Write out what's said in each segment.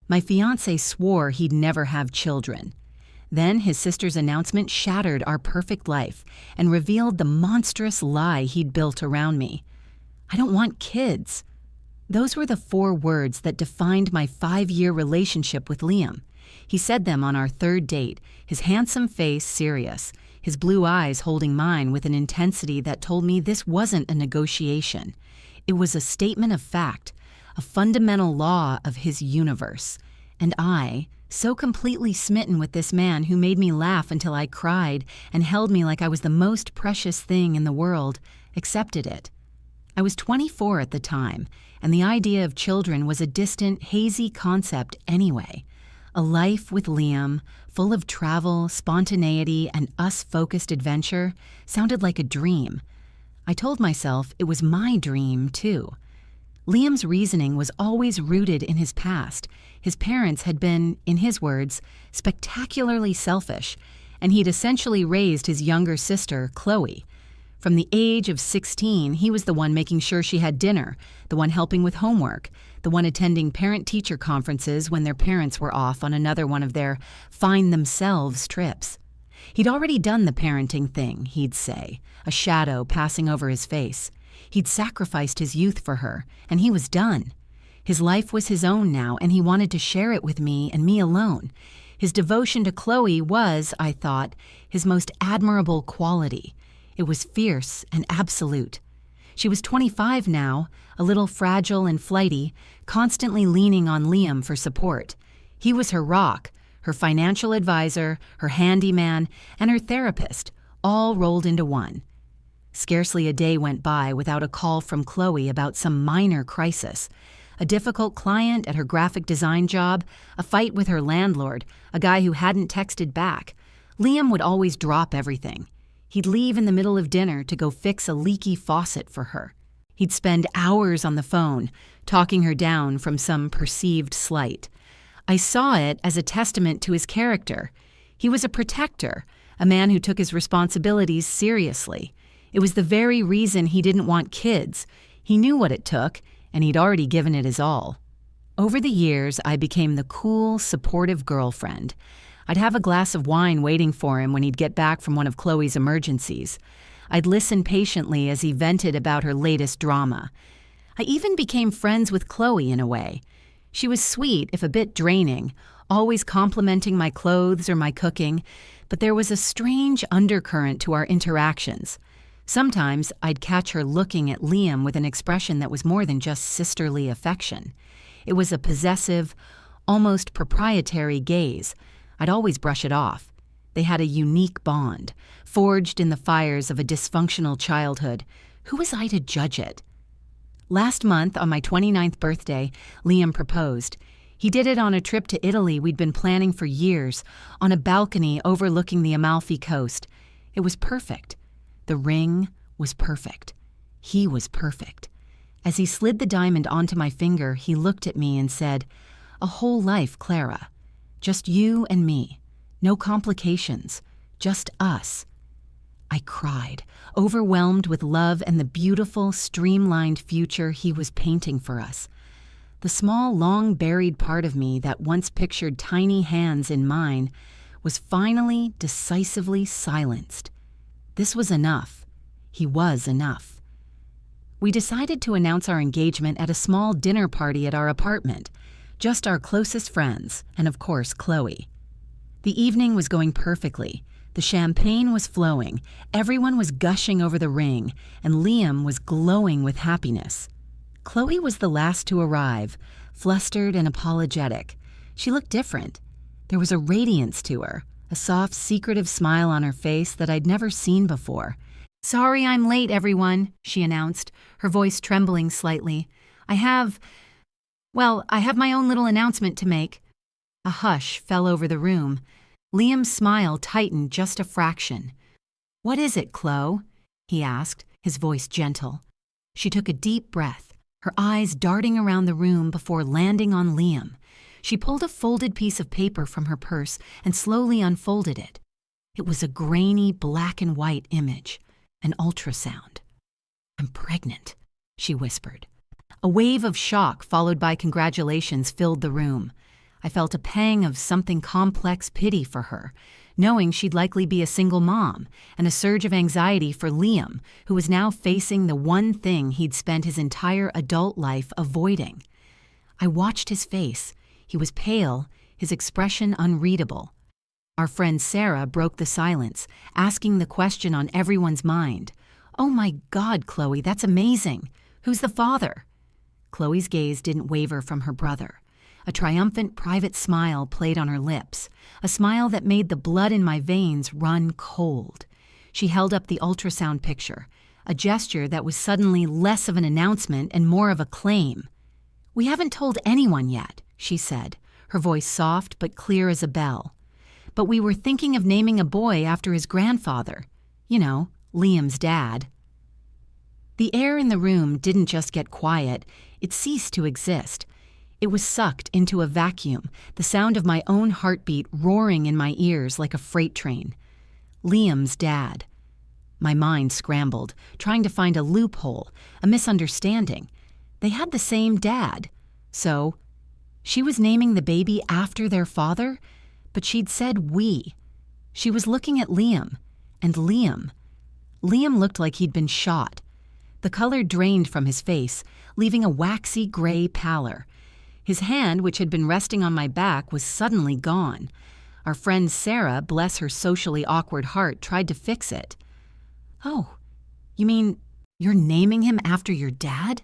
My fiancé swore he'd never have children. Then his sister's announcement shattered our perfect life and revealed the monstrous lie he'd built around me. I don't want kids. Those were the 4 words that defined my 5-year relationship with Liam. He said them on our 3rd date, his handsome face serious, his blue eyes holding mine with an intensity that told me this wasn't a negotiation. It was a statement of fact, a fundamental law of his universe. And I, so completely smitten with this man who made me laugh until I cried and held me like I was the most precious thing in the world, accepted it. I was 24 at the time, and the idea of children was a distant, hazy concept anyway. A life with Liam, full of travel, spontaneity, and us-focused adventure, sounded like a dream. I told myself it was my dream, too. Liam's reasoning was always rooted in his past. His parents had been, in his words, spectacularly selfish, and he'd essentially raised his younger sister, Chloe. From the age of 16, he was the one making sure she had dinner, the one helping with homework, the one attending parent-teacher conferences when their parents were off on another one of their find-themselves trips. He'd already done the parenting thing, he'd say, a shadow passing over his face. He'd sacrificed his youth for her, and he was done. His life was his own now, and he wanted to share it with me and me alone. His devotion to Chloe was, I thought, his most admirable quality. It was fierce and absolute. She was 25 now, a little fragile and flighty, constantly leaning on Liam for support. He was her rock, her financial advisor, her handyman, and her therapist, all rolled into one. Scarcely a day went by without a call from Chloe about some minor crisis. A difficult client at her graphic design job, a fight with her landlord, a guy who hadn't texted back. Liam would always drop everything. He'd leave in the middle of dinner to go fix a leaky faucet for her. He'd spend hours on the phone, talking her down from some perceived slight. I saw it as a testament to his character. He was a protector, a man who took his responsibilities seriously. It was the very reason he didn't want kids. He knew what it took, and he'd already given it his all. Over the years, I became the cool, supportive girlfriend. I'd have a glass of wine waiting for him when he'd get back from one of Chloe's emergencies. I'd listen patiently as he vented about her latest drama. I even became friends with Chloe in a way. She was sweet, if a bit draining, always complimenting my clothes or my cooking, but there was a strange undercurrent to our interactions. Sometimes I'd catch her looking at Liam with an expression that was more than just sisterly affection. It was a possessive, almost proprietary gaze. I'd always brush it off. They had a unique bond, forged in the fires of a dysfunctional childhood. Who was I to judge it? Last month, on my 29th birthday, Liam proposed. He did it on a trip to Italy we'd been planning for years, on a balcony overlooking the Amalfi Coast. It was perfect. The ring was perfect. He was perfect. As he slid the diamond onto my finger, he looked at me and said, "A whole life, Clara. Just you and me. No complications. Just us." I cried, overwhelmed with love and the beautiful, streamlined future he was painting for us. The small, long-buried part of me that once pictured tiny hands in mine was finally, decisively silenced. This was enough. He was enough. We decided to announce our engagement at a small dinner party at our apartment. Just our closest friends, and of course, Chloe. The evening was going perfectly. The champagne was flowing, everyone was gushing over the ring, and Liam was glowing with happiness. Chloe was the last to arrive, flustered and apologetic. She looked different. There was a radiance to her, a soft, secretive smile on her face that I'd never seen before. "Sorry I'm late, everyone," she announced, her voice trembling slightly. I have my own little announcement to make." A hush fell over the room. Liam's smile tightened just a fraction. "What is it, Chloe?" he asked, his voice gentle. She took a deep breath, her eyes darting around the room before landing on Liam. She pulled a folded piece of paper from her purse and slowly unfolded it. It was a grainy black and white image, an ultrasound. "I'm pregnant," she whispered. A wave of shock followed by congratulations filled the room. I felt a pang of something complex pity for her, knowing she'd likely be a single mom, and a surge of anxiety for Liam, who was now facing the one thing he'd spent his entire adult life avoiding. I watched his face. He was pale, his expression unreadable. Our friend Sarah broke the silence, asking the question on everyone's mind. "Oh my God, Chloe, that's amazing. Who's the father?" Chloe's gaze didn't waver from her brother. A triumphant private smile played on her lips, a smile that made the blood in my veins run cold. She held up the ultrasound picture, a gesture that was suddenly less of an announcement and more of a claim. "We haven't told anyone yet," she said, her voice soft but clear as a bell. "But we were thinking of naming a boy after his grandfather. You know, Liam's dad." The air in the room didn't just get quiet, it ceased to exist. It was sucked into a vacuum, the sound of my own heartbeat roaring in my ears like a freight train. Liam's dad. My mind scrambled, trying to find a loophole, a misunderstanding. They had the same dad. So, she was naming the baby after their father? But she'd said we. She was looking at Liam. And Liam. Liam looked like he'd been shot. The color drained from his face, leaving a waxy gray pallor. His hand, which had been resting on my back, was suddenly gone. Our friend Sarah, bless her socially awkward heart, tried to fix it. "Oh, you mean you're naming him after your dad?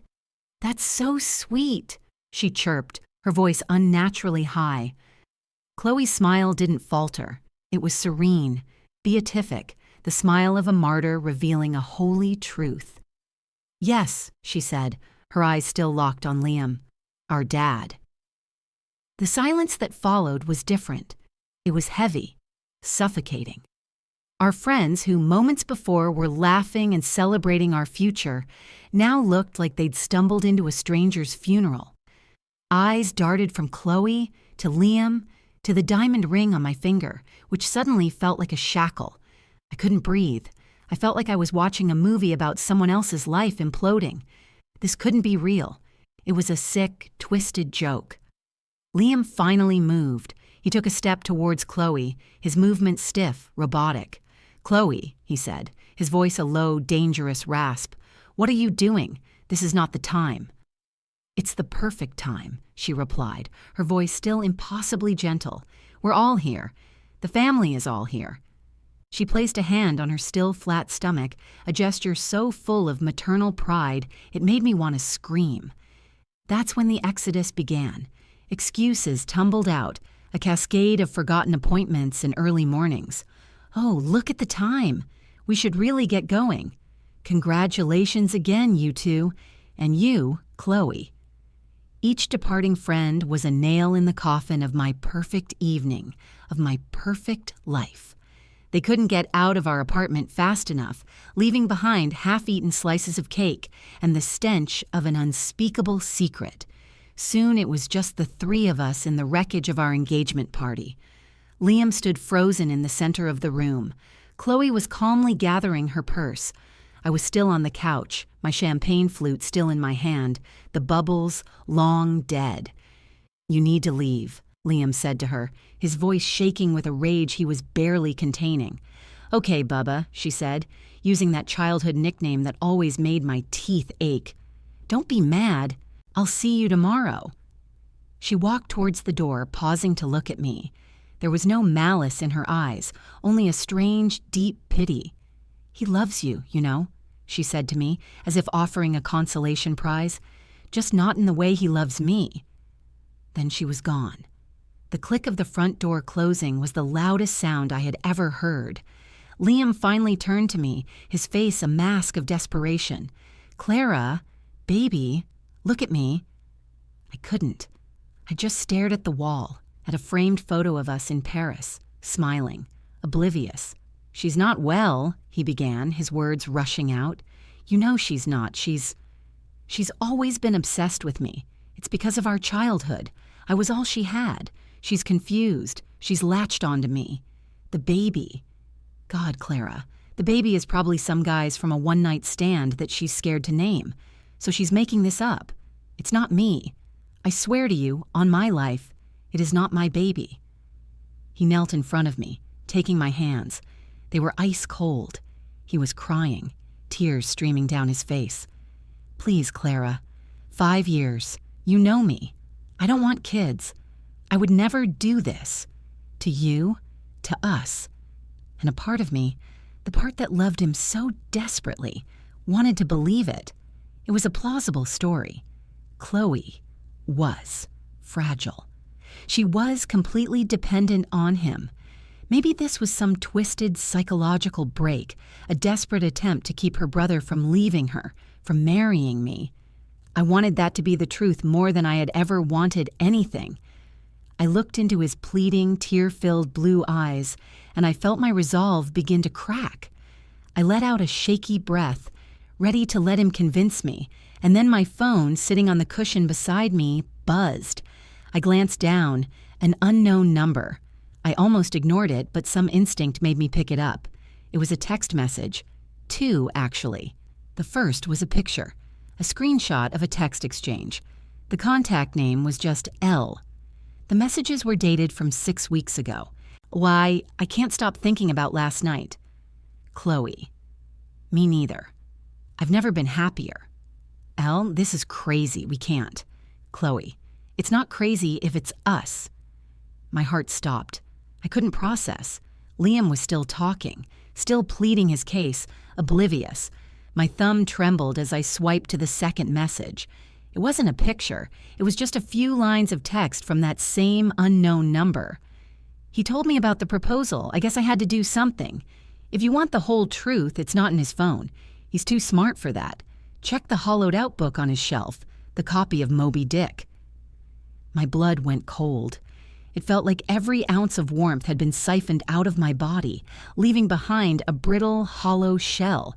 That's so sweet," she chirped, her voice unnaturally high. Chloe's smile didn't falter. It was serene, beatific, the smile of a martyr revealing a holy truth. "Yes," she said, her eyes still locked on Liam. "Our dad." The silence that followed was different. It was heavy, suffocating. Our friends, who moments before were laughing and celebrating our future, now looked like they'd stumbled into a stranger's funeral. Eyes darted from Chloe to Liam to the diamond ring on my finger, which suddenly felt like a shackle. I couldn't breathe. I felt like I was watching a movie about someone else's life imploding. This couldn't be real. It was a sick, twisted joke. Liam finally moved. He took a step towards Chloe, his movement stiff, robotic. "Chloe," he said, his voice a low, dangerous rasp. "What are you doing? This is not the time." "It's the perfect time," she replied, her voice still impossibly gentle. "We're all here. The family is all here." She placed a hand on her still flat stomach, a gesture so full of maternal pride it made me want to scream. That's when the exodus began. Excuses tumbled out, a cascade of forgotten appointments and early mornings. "Oh, look at the time. We should really get going. Congratulations again, you two. And you, Chloe." Each departing friend was a nail in the coffin of my perfect evening, of my perfect life. They couldn't get out of our apartment fast enough, leaving behind half-eaten slices of cake and the stench of an unspeakable secret. Soon it was just the three of us in the wreckage of our engagement party. Liam stood frozen in the center of the room. Chloe was calmly gathering her purse. I was still on the couch, my champagne flute still in my hand, the bubbles long dead. "You need to leave," Liam said to her, his voice shaking with a rage he was barely containing. "Okay, Bubba," she said, using that childhood nickname that always made my teeth ache. "Don't be mad. I'll see you tomorrow." She walked towards the door, pausing to look at me. There was no malice in her eyes, only a strange, deep pity. "He loves you, you know," she said to me, as if offering a consolation prize. "Just not in the way he loves me." Then she was gone. The click of the front door closing was the loudest sound I had ever heard. Liam finally turned to me, his face a mask of desperation. "Clara, baby, look at me." I couldn't. I just stared at the wall, at a framed photo of us in Paris, smiling, oblivious. "She's not well," he began, his words rushing out. "You know she's not. She's always been obsessed with me. It's because of our childhood. I was all she had. She's confused. She's latched onto me. The baby. God, Clara, the baby is probably some guy's from a one-night stand that she's scared to name. So she's making this up. It's not me. I swear to you, on my life, It is not my baby." He knelt in front of me, taking my hands. They were ice cold. He was crying, tears streaming down his face. "Please, Clara. 5 years. You know me. I don't want kids. I would never do this. To you, to us." And a part of me, the part that loved him so desperately, wanted to believe it. It was a plausible story. Chloe was fragile. She was completely dependent on him. Maybe this was some twisted psychological break, a desperate attempt to keep her brother from leaving her, from marrying me. I wanted that to be the truth more than I had ever wanted anything. I looked into his pleading, tear-filled blue eyes, and I felt my resolve begin to crack. I let out a shaky breath, ready to let him convince me, and then my phone, sitting on the cushion beside me, buzzed. I glanced down, an unknown number. I almost ignored it, but some instinct made me pick it up. It was a text message. 2, actually. The first was a picture, a screenshot of a text exchange. The contact name was just L. The messages were dated from 6 weeks ago. Why, I can't stop thinking about last night. Chloe. Me neither. I've never been happier. L, this is crazy. We can't. Chloe. It's not crazy if it's us. My heart stopped. I couldn't process. Liam was still talking, still pleading his case, oblivious. My thumb trembled as I swiped to the second message. It wasn't a picture. It was just a few lines of text from that same unknown number. He told me about the proposal. I guess I had to do something. If you want the whole truth, it's not in his phone. He's too smart for that. Check the hollowed-out book on his shelf, the copy of Moby Dick. My blood went cold. It felt like every ounce of warmth had been siphoned out of my body, leaving behind a brittle, hollow shell.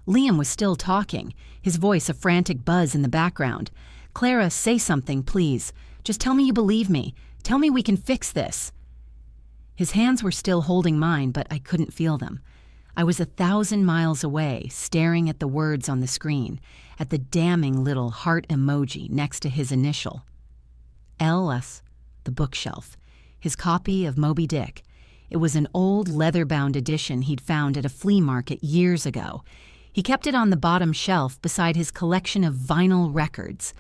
Liam was still talking, his voice a frantic buzz in the background. "Clara, say something, please. Just tell me you believe me. Tell me we can fix this." His hands were still holding mine, but I couldn't feel them. I was 1,000 miles away, staring at the words on the screen, at the damning little heart emoji next to his initial. LS, the bookshelf, his copy of Moby Dick. It was an old leather-bound edition he'd found at a flea market years ago. He kept it on the bottom shelf beside his collection of vinyl records.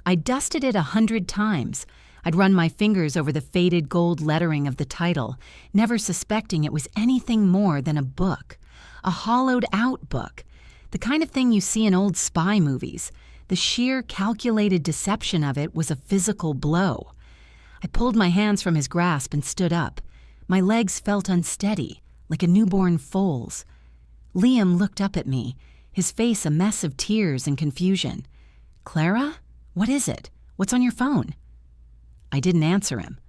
I dusted it 100 times. I'd run my fingers over the faded gold lettering of the title, never suspecting it was anything more than a book, a hollowed-out book, the kind of thing you see in old spy movies. The sheer calculated deception of it was a physical blow. I pulled my hands from his grasp and stood up. My legs felt unsteady, like a newborn foal's. Liam looked up at me, his face a mess of tears and confusion. "Clara? What is it? What's on your phone?" I didn't answer him.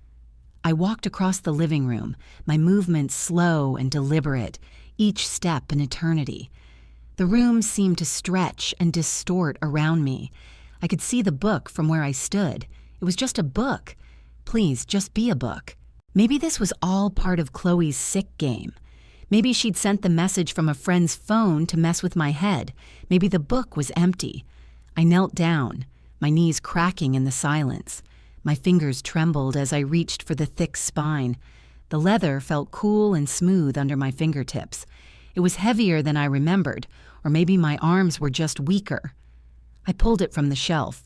I walked across the living room, my movements slow and deliberate, each step an eternity. The room seemed to stretch and distort around me. I could see the book from where I stood. It was just a book. Please, just be a book. Maybe this was all part of Chloe's sick game. Maybe she'd sent the message from a friend's phone to mess with my head. Maybe the book was empty. I knelt down, my knees cracking in the silence. My fingers trembled as I reached for the thick spine. The leather felt cool and smooth under my fingertips. It was heavier than I remembered, or maybe my arms were just weaker. I pulled it from the shelf.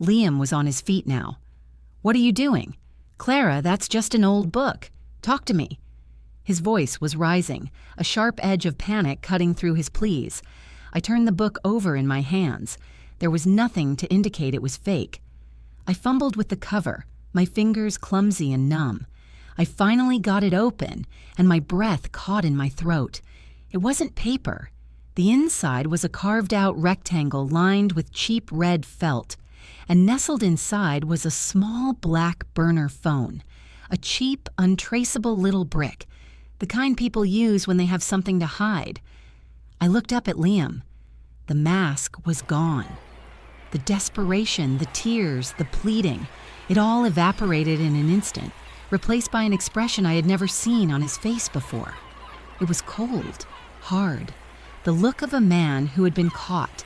Liam was on his feet now. "What are you doing?" "Clara, that's just an old book. Talk to me." His voice was rising, a sharp edge of panic cutting through his pleas. I turned the book over in my hands. There was nothing to indicate it was fake. I fumbled with the cover, my fingers clumsy and numb. I finally got it open, and my breath caught in my throat. It wasn't paper. The inside was a carved-out rectangle lined with cheap red felt, and nestled inside was a small black burner phone, a cheap, untraceable little brick, the kind people use when they have something to hide. I looked up at Liam. The mask was gone. The desperation, the tears, the pleading, it all evaporated in an instant, replaced by an expression I had never seen on his face before. It was cold, hard, the look of a man who had been caught.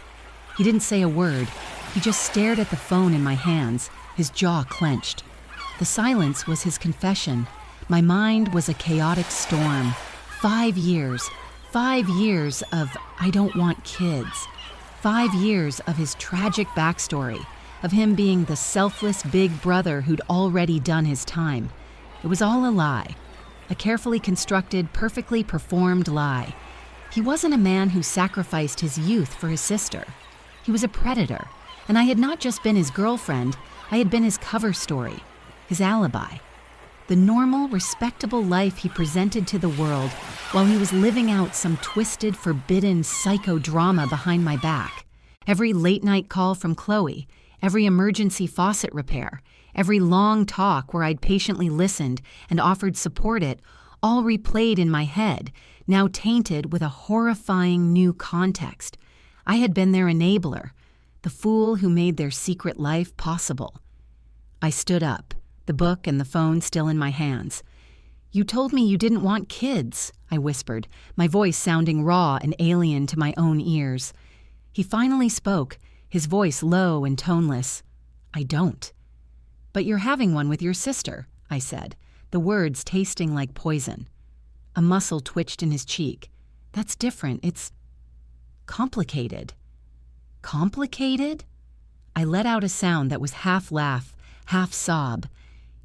He didn't say a word. He just stared at the phone in my hands, his jaw clenched. The silence was his confession. My mind was a chaotic storm. 5 years. 5 years of "I don't want kids." 5 years of his tragic backstory, of him being the selfless big brother who'd already done his time. It was all a lie. A carefully constructed, perfectly performed lie. He wasn't a man who sacrificed his youth for his sister. He was a predator, and I had not just been his girlfriend, I had been his cover story, his alibi. The normal, respectable life he presented to the world while he was living out some twisted, forbidden psychodrama behind my back. Every late-night call from Chloe, every emergency faucet repair, every long talk where I'd patiently listened and offered support all replayed in my head, now tainted with a horrifying new context. I had been their enabler, the fool who made their secret life possible. I stood up, the book and the phone still in my hands. "You told me you didn't want kids," I whispered, my voice sounding raw and alien to my own ears. He finally spoke, his voice low and toneless. "I don't." "But you're having one with your sister," I said, the words tasting like poison. A muscle twitched in his cheek. "That's different. It's complicated." Complicated? I let out a sound that was half laugh, half sob.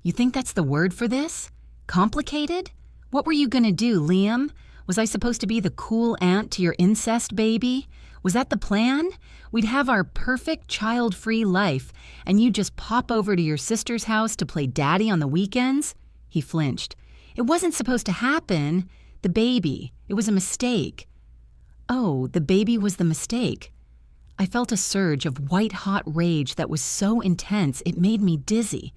"You think that's the word for this? Complicated? What were you gonna do, Liam? Was I supposed to be the cool aunt to your incest baby? Was that the plan? We'd have our perfect child-free life, and you'd just pop over to your sister's house to play daddy on the weekends?" He flinched. "It wasn't supposed to happen. The baby. It was a mistake." "Oh, the baby was the mistake." I felt a surge of white-hot rage that was so intense it made me dizzy.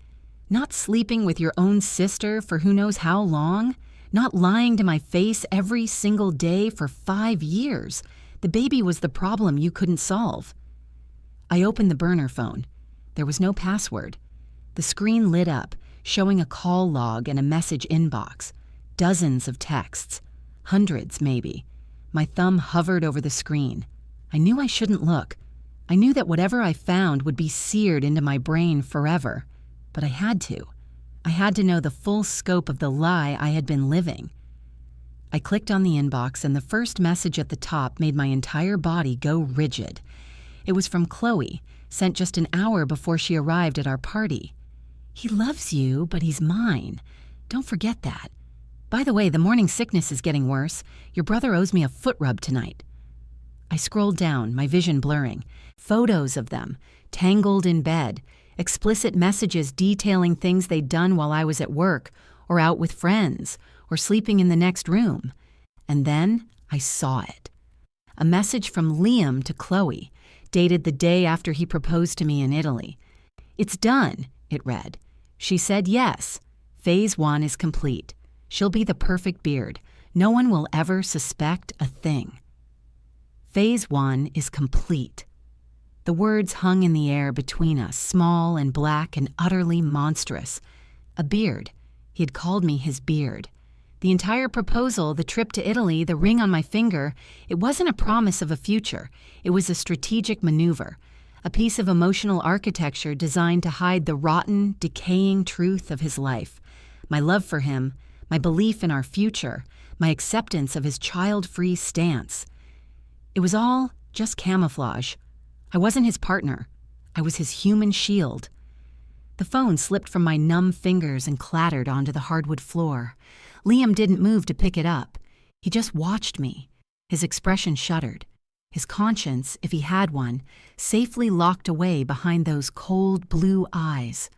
Not sleeping with your own sister for who knows how long? Not lying to my face every single day for 5 years. The baby was the problem you couldn't solve. I opened the burner phone. There was no password. The screen lit up, showing a call log and a message inbox. Dozens of texts. Hundreds, maybe. My thumb hovered over the screen. I knew I shouldn't look. I knew that whatever I found would be seared into my brain forever. But I had to. I had to know the full scope of the lie I had been living. I clicked on the inbox, and the first message at the top made my entire body go rigid. It was from Chloe, sent just an hour before she arrived at our party. "He loves you, but he's mine. Don't forget that. By the way, the morning sickness is getting worse. Your brother owes me a foot rub tonight." I scrolled down, my vision blurring. Photos of them, tangled in bed, explicit messages detailing things they'd done while I was at work, or out with friends, or sleeping in the next room. And then I saw it. A message from Liam to Chloe, dated the day after he proposed to me in Italy. "It's done," it read. She said yes. Phase 1 is complete. She'll be the perfect beard. No one will ever suspect a thing. Phase 1 is complete. The words hung in the air between us, small and black and utterly monstrous. A beard. He had called me his beard. The entire proposal, the trip to Italy, the ring on my finger, it wasn't a promise of a future. It was a strategic maneuver, a piece of emotional architecture designed to hide the rotten, decaying truth of his life. My love for him, my belief in our future, my acceptance of his child-free stance. It was all just camouflage. I wasn't his partner. I was his human shield. The phone slipped from my numb fingers and clattered onto the hardwood floor. Liam didn't move to pick it up. He just watched me. His expression shuddered. His conscience, if he had one, safely locked away behind those cold blue eyes.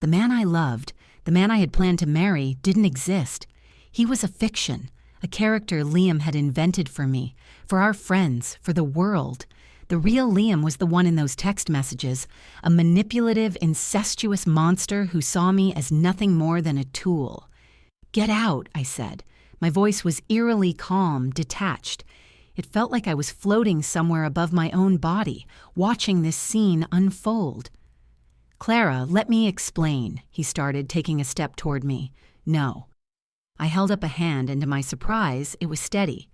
The man I loved, the man I had planned to marry, didn't exist. He was a fiction, a character Liam had invented for me, for our friends, for the world. The real Liam was the one in those text messages, a manipulative, incestuous monster who saw me as nothing more than a tool. "Get out," I said. My voice was eerily calm, detached. It felt like I was floating somewhere above my own body, watching this scene unfold. "Clara, let me explain," he started, taking a step toward me. "No." I held up a hand, and to my surprise, it was steady.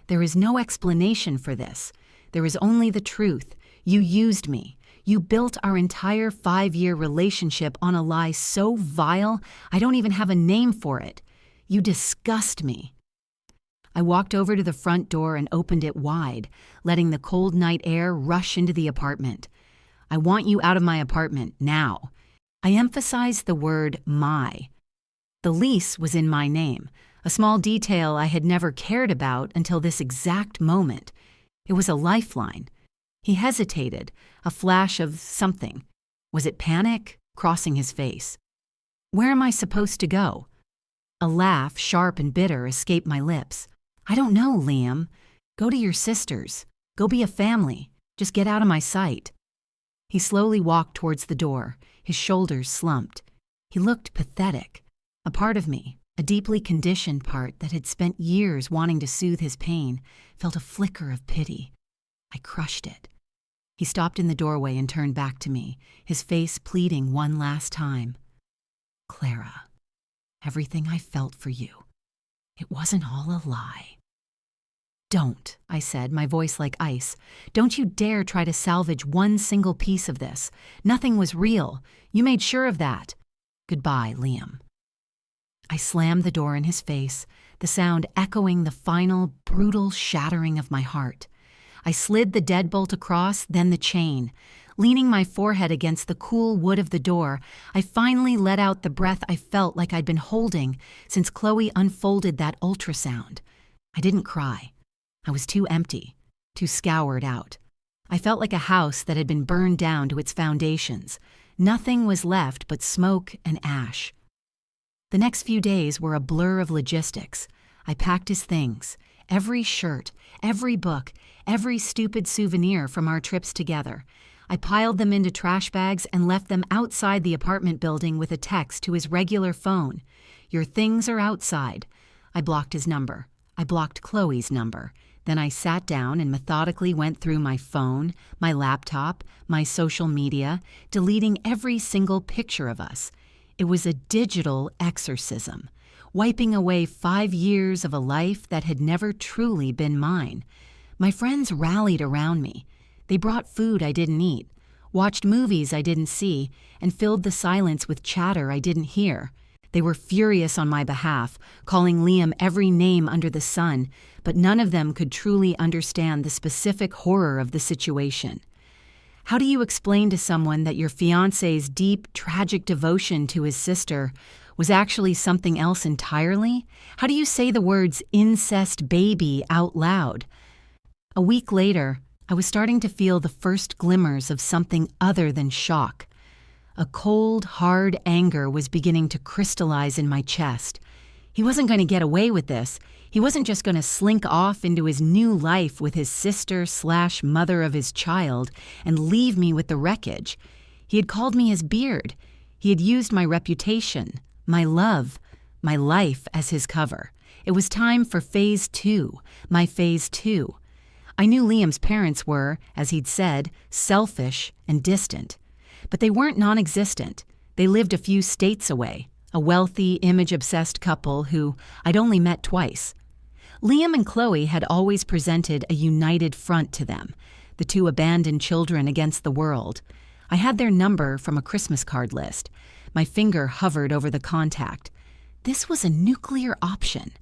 "There is no explanation for this. There is only the truth. You used me. You built our entire 5-year relationship on a lie so vile, I don't even have a name for it. You disgust me." I walked over to the front door and opened it wide, letting the cold night air rush into the apartment. "I want you out of my apartment, now." I emphasized the word my. The lease was in my name, a small detail I had never cared about until this exact moment. It was a lifeline. He hesitated, a flash of something. Was it panic? Crossing his face. "Where am I supposed to go?" A laugh, sharp and bitter, escaped my lips. "I don't know, Liam. Go to your sister's. Go be a family. Just get out of my sight." He slowly walked towards the door, his shoulders slumped. He looked pathetic. A part of me, a deeply conditioned part that had spent years wanting to soothe his pain, felt a flicker of pity. I crushed it. He stopped in the doorway and turned back to me, his face pleading one last time. "Clara, everything I felt for you, it wasn't all a lie." "Don't," I said, my voice like ice. "Don't you dare try to salvage one single piece of this. Nothing was real. You made sure of that. Goodbye, Liam." I slammed the door in his face, the sound echoing the final, brutal shattering of my heart. I slid the deadbolt across, then the chain. Leaning my forehead against the cool wood of the door, I finally let out the breath I felt like I'd been holding since Chloe unfolded that ultrasound. I didn't cry. I was too empty, too scoured out. I felt like a house that had been burned down to its foundations. Nothing was left but smoke and ash. The next few days were a blur of logistics. I packed his things, every shirt, every book, every stupid souvenir from our trips together. I piled them into trash bags and left them outside the apartment building with a text to his regular phone. "Your things are outside." I blocked his number. I blocked Chloe's number. Then I sat down and methodically went through my phone, my laptop, my social media, deleting every single picture of us. It was a digital exorcism, wiping away 5 years of a life that had never truly been mine. My friends rallied around me. They brought food I didn't eat, watched movies I didn't see, and filled the silence with chatter I didn't hear. They were furious on my behalf, calling Liam every name under the sun, but none of them could truly understand the specific horror of the situation. How do you explain to someone that your fiancé's deep, tragic devotion to his sister was actually something else entirely? How do you say the words incest baby out loud? A week later, I was starting to feel the first glimmers of something other than shock. A cold, hard anger was beginning to crystallize in my chest. He wasn't going to get away with this. He wasn't just going to slink off into his new life with his sister/mother of his child and leave me with the wreckage. He had called me his beard. He had used my reputation, my love, my life as his cover. It was time for phase 2, my phase 2. I knew Liam's parents were, as he'd said, selfish and distant. But they weren't non-existent. They lived a few states away, a wealthy, image-obsessed couple who I'd only met twice. Liam and Chloe had always presented a united front to them, the two abandoned children against the world. I had their number from a Christmas card list. My finger hovered over the contact. This was a nuclear option.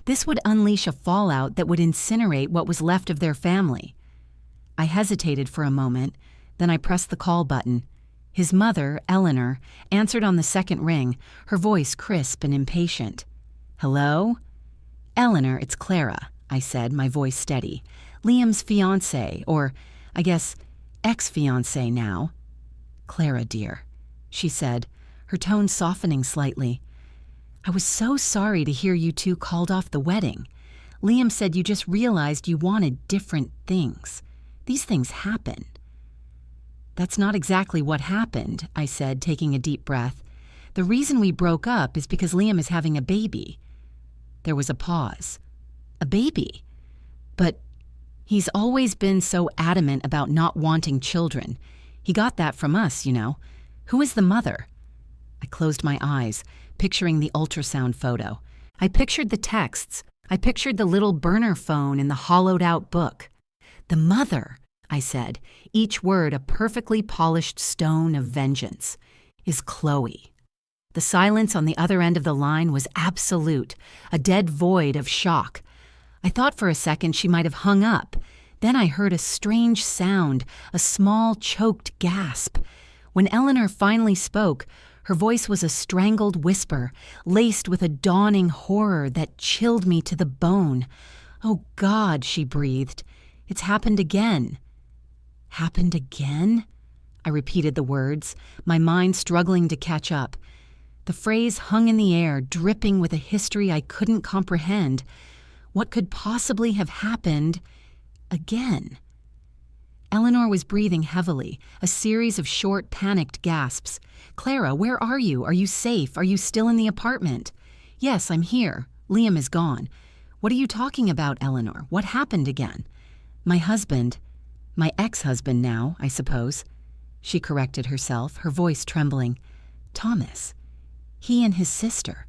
This would unleash a fallout that would incinerate what was left of their family. I hesitated for a moment, then I pressed the call button. His mother, Eleanor, answered on the second ring, her voice crisp and impatient. "Hello?" "Eleanor, it's Clara," I said, my voice steady. "Liam's fiancée, or, I guess, ex-fiancée now." "Clara, dear," she said, her tone softening slightly. "I was so sorry to hear you two called off the wedding. Liam said you just realized you wanted different things. These things happen." "That's not exactly what happened," I said, taking a deep breath. "The reason we broke up is because Liam is having a baby." There was a pause. "A baby? But he's always been so adamant about not wanting children. He got that from us, you know. Who is the mother?" I closed my eyes, picturing the ultrasound photo. I pictured the texts. I pictured the little burner phone in the hollowed-out book. The mother! I said, each word a perfectly polished stone of vengeance, is Chloe. The silence on the other end of the line was absolute, a dead void of shock. I thought for a second she might have hung up. Then I heard a strange sound, a small, choked gasp. When Eleanor finally spoke, her voice was a strangled whisper, laced with a dawning horror that chilled me to the bone. "Oh God," she breathed. "It's happened again." "Happened again?" I repeated the words, my mind struggling to catch up. The phrase hung in the air, dripping with a history I couldn't comprehend. What could possibly have happened again? Eleanor was breathing heavily, a series of short, panicked gasps. "Clara, where are you? Are you safe? Are you still in the apartment?" "Yes, I'm here. Liam is gone." "What are you talking about, Eleanor? What happened again?" "My husband. My ex-husband now, I suppose." She corrected herself, her voice trembling. "Thomas. He and his sister.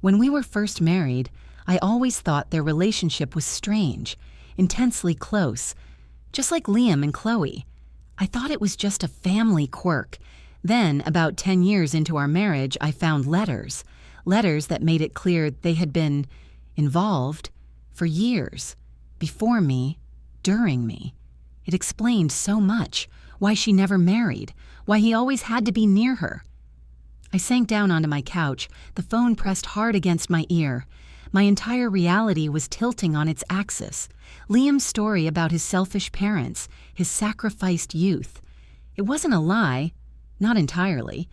When we were first married, I always thought their relationship was strange, intensely close, just like Liam and Chloe. I thought it was just a family quirk. Then, about 10 years into our marriage, I found letters that made it clear they had been involved for years, before me, during me. It explained so much, why she never married, why he always had to be near her. I sank down onto my couch, the phone pressed hard against my ear. My entire reality was tilting on its axis. Liam's story about his selfish parents, his sacrificed youth. It wasn't a lie, not entirely.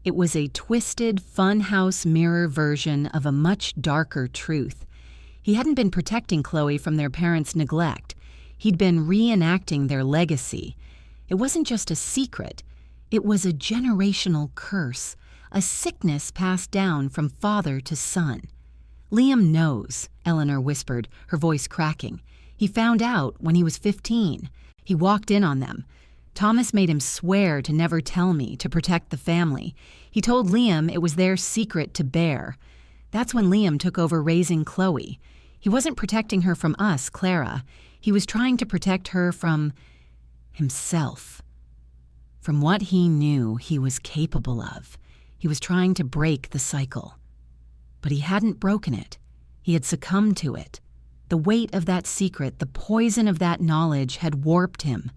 It was a twisted, funhouse mirror version of a much darker truth. He hadn't been protecting Chloe from their parents' neglect. He'd been reenacting their legacy. It wasn't just a secret. It was a generational curse, a sickness passed down from father to son. "Liam knows," Eleanor whispered, her voice cracking. "He found out when he was 15. He walked in on them. Thomas made him swear to never tell me, to protect the family. He told Liam it was their secret to bear. That's when Liam took over raising Chloe. He wasn't protecting her from us, Clara. He was trying to protect her from himself. From what he knew he was capable of. He was trying to break the cycle. But he hadn't broken it. He had succumbed to it. The weight of that secret, the poison of that knowledge had warped him,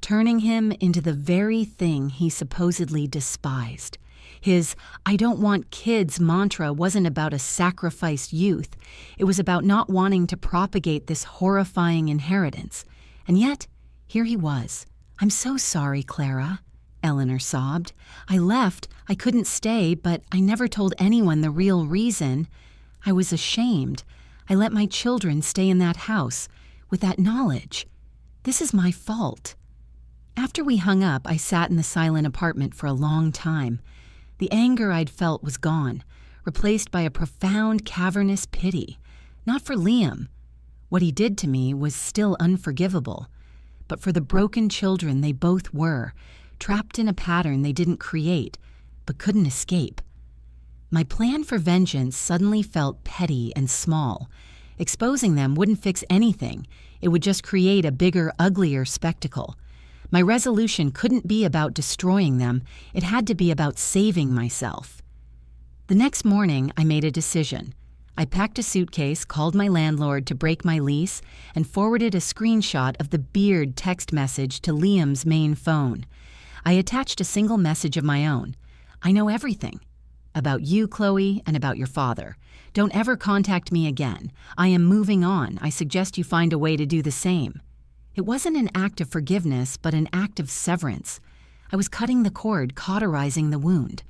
turning him into the very thing he supposedly despised. His "I don't want kids" mantra wasn't about a sacrificed youth. It was about not wanting to propagate this horrifying inheritance. And yet, here he was. "I'm so sorry, Clara," Eleanor sobbed. "I left. I couldn't stay, but I never told anyone the real reason. I was ashamed. I let my children stay in that house with that knowledge. This is my fault." After we hung up, I sat in the silent apartment for a long time. The anger I'd felt was gone, replaced by a profound, cavernous pity. Not for Liam. What he did to me was still unforgivable. But for the broken children they both were, trapped in a pattern they didn't create, but couldn't escape. My plan for vengeance suddenly felt petty and small. Exposing them wouldn't fix anything. It would just create a bigger, uglier spectacle. My resolution couldn't be about destroying them. It had to be about saving myself. The next morning, I made a decision. I packed a suitcase, called my landlord to break my lease, and forwarded a screenshot of the Beard text message to Liam's main phone. I attached a single message of my own. "I know everything. About you, Chloe, and about your father. Don't ever contact me again. I am moving on. I suggest you find a way to do the same." It wasn't an act of forgiveness, but an act of severance. I was cutting the cord, cauterizing the wound.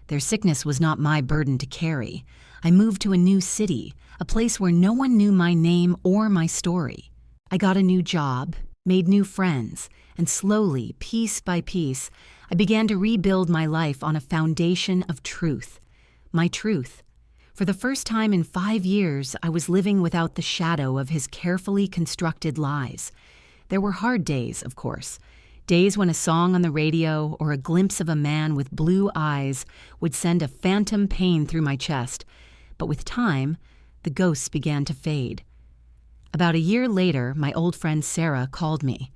Their sickness was not my burden to carry. I moved to a new city, a place where no one knew my name or my story. I got a new job, made new friends, and slowly, piece by piece, I began to rebuild my life on a foundation of truth. My truth. For the first time in 5 years, I was living without the shadow of his carefully constructed lies. There were hard days, of course. Days when a song on the radio or a glimpse of a man with blue eyes would send a phantom pain through my chest. But with time, the ghosts began to fade. About a year later, my old friend Sarah called me.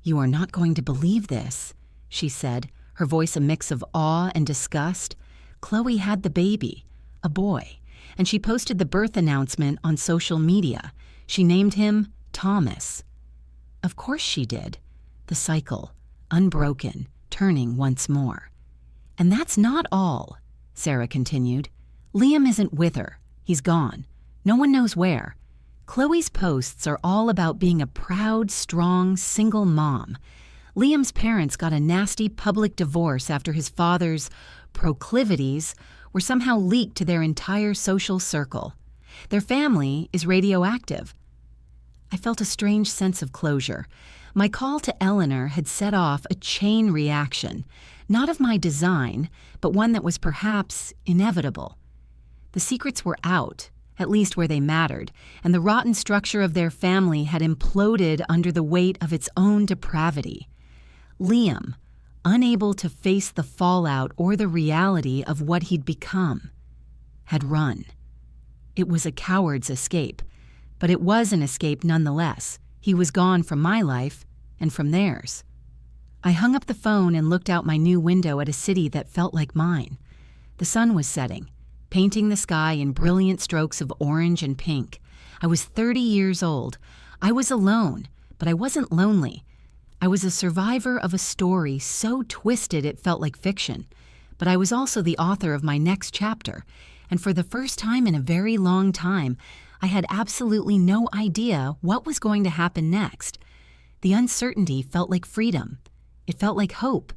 "You are not going to believe this," she said, her voice a mix of awe and disgust. "Chloe had the baby, a boy, and she posted the birth announcement on social media. She named him Thomas." Of course she did. The cycle, unbroken, turning once more. "And that's not all," Sarah continued. "Liam isn't with her. He's gone. No one knows where. Chloe's posts are all about being a proud, strong, single mom. Liam's parents got a nasty public divorce after his father's proclivities were somehow leaked to their entire social circle. Their family is radioactive." I felt a strange sense of closure. My call to Eleanor had set off a chain reaction, not of my design, but one that was perhaps inevitable. The secrets were out, at least where they mattered, and the rotten structure of their family had imploded under the weight of its own depravity. Liam, unable to face the fallout or the reality of what he'd become, had run. It was a coward's escape, but it was an escape nonetheless. He was gone from my life and from theirs. I hung up the phone and looked out my new window at a city that felt like mine. The sun was setting, painting the sky in brilliant strokes of orange and pink. I was 30 years old. I was alone, but I wasn't lonely. I was a survivor of a story so twisted it felt like fiction, but I was also the author of my next chapter, and for the first time in a very long time, I had absolutely no idea what was going to happen next. The uncertainty felt like freedom. It felt like hope.